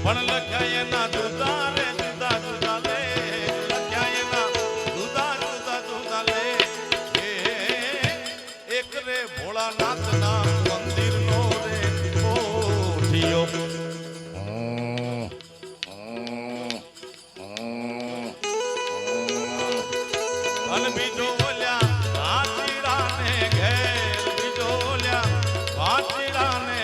પણ લખ્યા એના જુદા રે જુદા જુદા લે લખ્યા એના જુદા જુદા જુદા લે એક રે ભોળાનાથ ના મંદિર નો રે કોઠિયો અને બીજો ઓલ્યા હાથીડા ને ઘેર બીજો ઓલ્યા હાથીડા ને